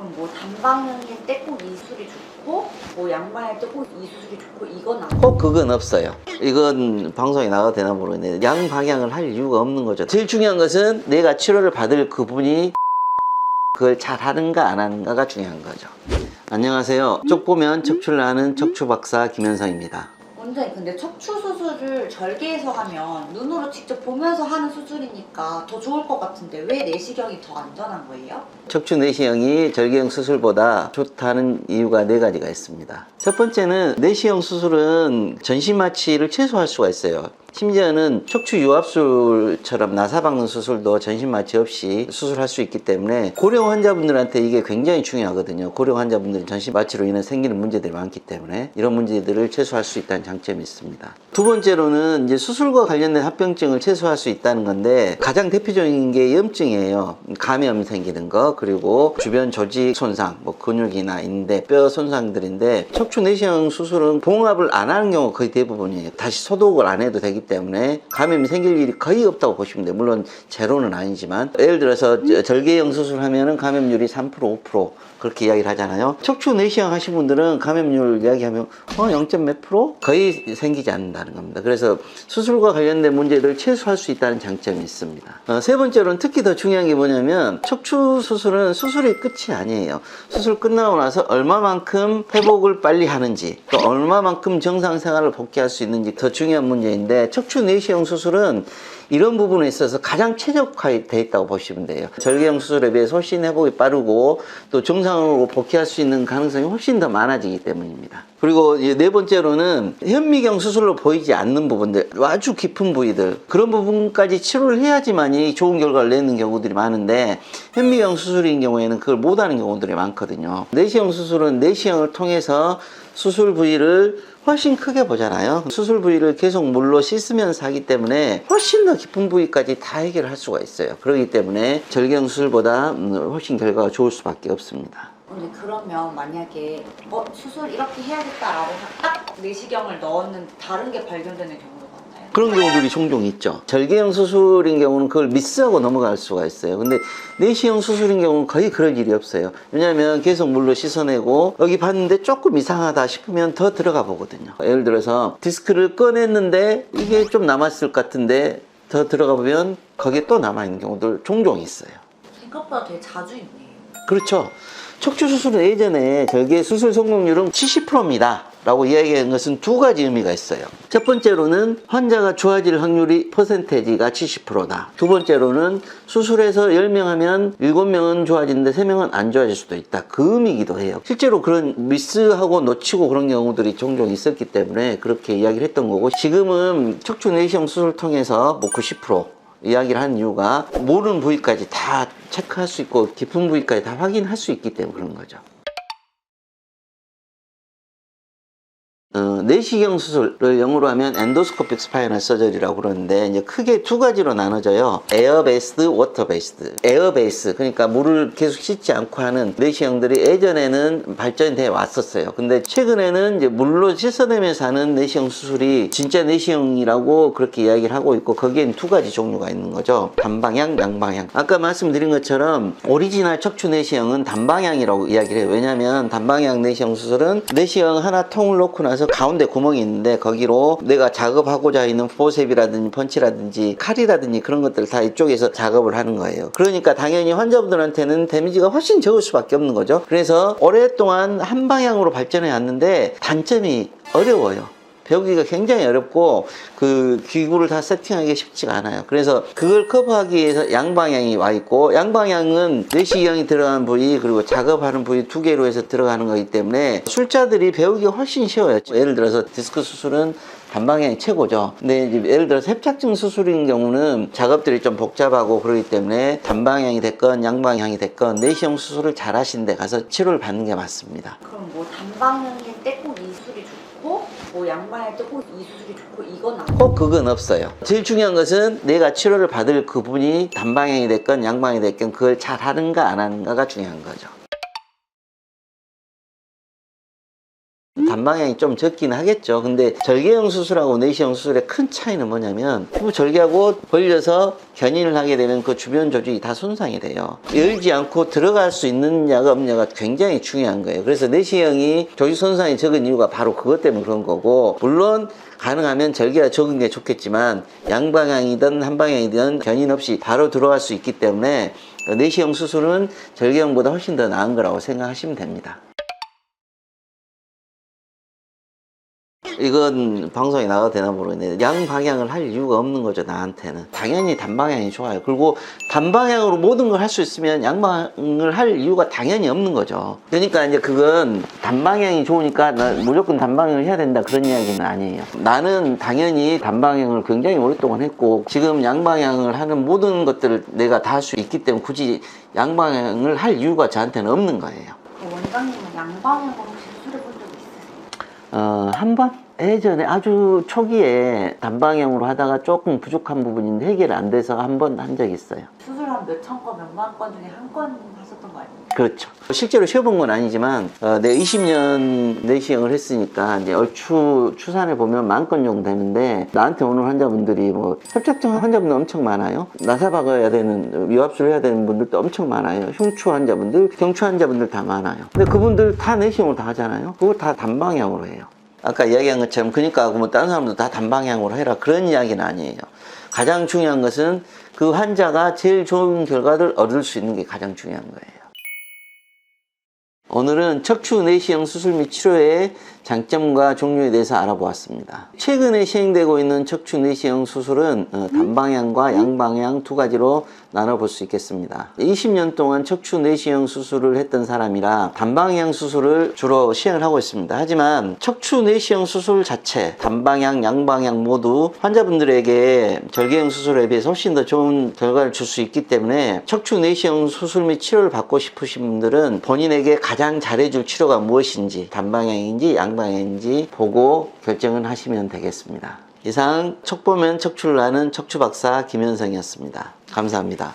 그럼 뭐 단방향일 때 꼭 이 수술이 좋고 뭐 양방향일 때 꼭 이 수술이 좋고 이건 아니에요? 꼭 그건 없어요. 이건 방송에 나가도 되나 모르겠는데 양방향을 할 이유가 없는 거죠. 제일 중요한 것은 내가 치료를 받을 그분이 그걸 잘 하는가 안 하는가가 중요한 거죠. 안녕하세요. 쪽 보면 척추를 아는 척추박사 김현성입니다. 원장님, 근데 척추 수술을 절개해서 하면 눈으로 직접 보면서 하는 수술이니까 더 좋을 것 같은데 왜 내시경이 더 안전한 거예요? 척추 내시경이 절개형 수술보다 좋다는 이유가 네 가지가 있습니다. 첫 번째는 내시경 수술은 전신 마취를 최소화할 수가 있어요. 심지어는 척추 유압술처럼 나사 박는 수술도 전신 마취 없이 수술할 수 있기 때문에 고령 환자분들한테 이게 굉장히 중요하거든요. 고령 환자분들은 전신 마취로 인해 생기는 문제들이 많기 때문에 이런 문제들을 최소화할 수 있다는 장점이 있습니다. 두 번째로는 이제 수술과 관련된 합병증을 최소화할 수 있다는 건데 가장 대표적인 게 염증이에요. 감염이 생기는 거, 그리고 주변 조직 손상, 뭐 근육이나 인대, 뼈 손상들인데 척추 내시경 수술은 봉합을 안 하는 경우가 거의 대부분이에요. 다시 소독을 안 해도 되기 때문에 감염이 생길 일이 거의 없다고 보시면 돼요. 물론 제로는 아니지만 예를 들어서 절개형 수술하면은 감염률이 3% 5% 그렇게 이야기를 하잖아요. 척추 내시경 하신 분들은 감염률 이야기하면 0. 몇 프로? 거의 생기지 않는다는 겁니다. 그래서 수술과 관련된 문제를 최소화할 수 있다는 장점이 있습니다. 세 번째로는 특히 더 중요한 게 뭐냐면 척추 수술은 수술이 끝이 아니에요. 수술 끝나고 나서 얼마만큼 회복을 빨리 하는지 또 얼마만큼 정상 생활을 복귀할 수 있는지 더 중요한 문제인데 척추 내시경 수술은 이런 부분에 있어서 가장 최적화되어 있다고 보시면 돼요. 절개형 수술에 비해서 훨씬 회복이 빠르고 또 정상으로 복귀할 수 있는 가능성이 훨씬 더 많아지기 때문입니다. 그리고 네 번째로는 현미경 수술로 보이지 않는 부분들, 아주 깊은 부위들, 그런 부분까지 치료를 해야지만이 좋은 결과를 내는 경우들이 많은데 현미경 수술인 경우에는 그걸 못하는 경우들이 많거든요. 내시경 수술은 내시경을 통해서 수술 부위를 훨씬 크게 보잖아요. 수술 부위를 계속 물로 씻으면서 하기 때문에 훨씬 더 깊은 부위까지 다 해결할 수가 있어요. 그렇기 때문에 절개형 수술보다 훨씬 결과가 좋을 수밖에 없습니다. 근데 그러면 만약에 수술 이렇게 해야겠다라고 딱 내시경을 넣었는데 다른 게 발견되는 경우도 많나요? 그런 경우들이 종종 있죠. 절개형 수술인 경우는 그걸 미스하고 넘어갈 수가 있어요. 근데 내시경 수술인 경우는 거의 그럴 일이 없어요. 왜냐하면 계속 물로 씻어내고 여기 봤는데 조금 이상하다 싶으면 더 들어가 보거든요. 예를 들어서 디스크를 꺼냈는데 이게 좀 남았을 것 같은데 더 들어가 보면 거기에 또 남아있는 경우들 종종 있어요. 생각보다 되게 자주 있네요. 그렇죠. 척추 수술은 예전에 절개 수술 성공률은 70%입니다 라고 이야기한 것은 두 가지 의미가 있어요. 첫 번째로는 환자가 좋아질 확률이 퍼센테이지가 70%다. 두 번째로는 수술해서 10명 하면 7명은 좋아지는데 3명은 안 좋아질 수도 있다. 그 의미이기도 해요. 실제로 그런 미스하고 놓치고 그런 경우들이 종종 있었기 때문에 그렇게 이야기를 했던 거고, 지금은 척추 내시경 수술을 통해서 뭐 90% 이야기를 하는 이유가 모르는 부위까지 다 체크할 수 있고 깊은 부위까지 다 확인할 수 있기 때문에 그런 거죠. 내시경 수술을 영어로 하면 엔도스코픽 스파이널 서저리라고 그러는데 이제 크게 두 가지로 나눠져요. 에어 베이스드, 워터 베이스드. 에어 베이스, 그러니까 물을 계속 씻지 않고 하는 내시경들이 예전에는 발전돼 왔었어요. 근데 최근에는 이제 물로 씻어내면서 하는 내시경 수술이 진짜 내시경이라고 그렇게 이야기를 하고 있고, 거기엔 두 가지 종류가 있는 거죠. 단방향, 양방향. 아까 말씀드린 것처럼 오리지널 척추 내시경은 단방향이라고 이야기를 해요. 왜냐하면 단방향 내시경 수술은 내시경 하나 통을 놓고 나서 가운데 구멍이 있는데 거기로 내가 작업하고자 있는 포셉이라든지 펀치라든지 칼이라든지 그런 것들을 다 이쪽에서 작업을 하는 거예요. 그러니까 당연히 환자분들한테는 데미지가 훨씬 적을 수밖에 없는 거죠. 그래서 오랫동안 한 방향으로 발전해 왔는데 단점이 어려워요. 배우기가 굉장히 어렵고 그 기구를 다 세팅하기가 쉽지가 않아요. 그래서 그걸 커버하기 위해서 양방향이 와 있고, 양방향은 내시경이 들어가는 부위 그리고 작업하는 부위 두 개로 해서 들어가는 거기 때문에 술자들이 배우기가 훨씬 쉬워요. 예를 들어서 디스크 수술은 단방향이 최고죠. 근데 이제 예를 들어서 협착증 수술인 경우는 작업들이 좀 복잡하고 그렇기 때문에 단방향이 됐건 양방향이 됐건 내시경 수술을 잘 하신 데 가서 치료를 받는 게 맞습니다. 그럼 뭐 단방향일 때 꼭 이 수술이 좋고 뭐 양방향일 때 꼭 이 수술이 좋고 이건 아니에요? 꼭 그건 없어요. 제일 중요한 것은 내가 치료를 받을 그분이 단방향이 됐건 양방향이 됐건 그걸 잘 하는가 안 하는가가 중요한 거죠. 단방향이 좀 적긴 하겠죠. 근데 절개형 수술하고 내시경 수술의 큰 차이는 뭐냐면 피부 절개하고 벌려서 견인을 하게 되면 그 주변 조직이 다 손상이 돼요. 열지 않고 들어갈 수 있느냐가 없느냐가 굉장히 중요한 거예요. 그래서 내시경이 조직 손상이 적은 이유가 바로 그것 때문에 그런 거고, 물론 가능하면 절개가 적은 게 좋겠지만 양방향이든 한방향이든 견인 없이 바로 들어갈 수 있기 때문에 내시경 수술은 절개형보다 훨씬 더 나은 거라고 생각하시면 됩니다. 이건 방송에 나가도 되나 모르겠는데 양방향을 할 이유가 없는 거죠. 나한테는 당연히 단방향이 좋아요. 그리고 단방향으로 모든 걸 할 수 있으면 양방향을 할 이유가 당연히 없는 거죠. 그러니까 이제 그건 단방향이 좋으니까 나 무조건 단방향을 해야 된다 그런 이야기는 아니에요. 나는 당연히 단방향을 굉장히 오랫동안 했고 지금 양방향을 하는 모든 것들을 내가 다 할 수 있기 때문에 굳이 양방향을 할 이유가 저한테는 없는 거예요. 원장님은 양방향으로 혹시 수술해 본 적 있으세요? 한 번? 예전에 아주 초기에 단방향으로 하다가 조금 부족한 부분인데 해결이 안 돼서 한 번 한 적이 있어요. 수술 한 몇천 건, 몇만 건 중에 한 건 하셨던 거 아니에요? 그렇죠. 실제로 쉬어본 건 아니지만 내가 20년 내시경을 했으니까 이제 얼추 추산해 보면 10,000건 정도 되는데 나한테 오는 환자분들이 뭐 협착증 환자분들 엄청 많아요. 나사 박아야 되는 유압술 해야 되는 분들도 엄청 많아요. 흉추 환자분들, 경추 환자분들 다 많아요. 근데 그분들 다 내시경을 다 하잖아요. 그걸 다 단방향으로 해요. 아까 이야기한 것처럼 그러니까 뭐 다른 사람도 다 단방향으로 해라 그런 이야기는 아니에요. 가장 중요한 것은 그 환자가 제일 좋은 결과를 얻을 수 있는 게 가장 중요한 거예요. 오늘은 척추 내시경 수술 및 치료의 장점과 종류에 대해서 알아보았습니다. 최근에 시행되고 있는 척추 내시경 수술은 단방향과 양방향 두 가지로 나눠볼 수 있겠습니다. 20년 동안 척추 내시경 수술을 했던 사람이라 단방향 수술을 주로 시행을 하고 있습니다. 하지만 척추 내시경 수술 자체 단방향, 양방향 모두 환자분들에게 절개형 수술에 비해서 훨씬 더 좋은 결과를 줄 수 있기 때문에 척추 내시경 수술 및 치료를 받고 싶으신 분들은 본인에게 가장 잘해줄 치료가 무엇인지 단방향인지 양방향인지 보고 결정을 하시면 되겠습니다. 이상 척보면 척추를 아는 척추박사 김현성이었습니다. 감사합니다.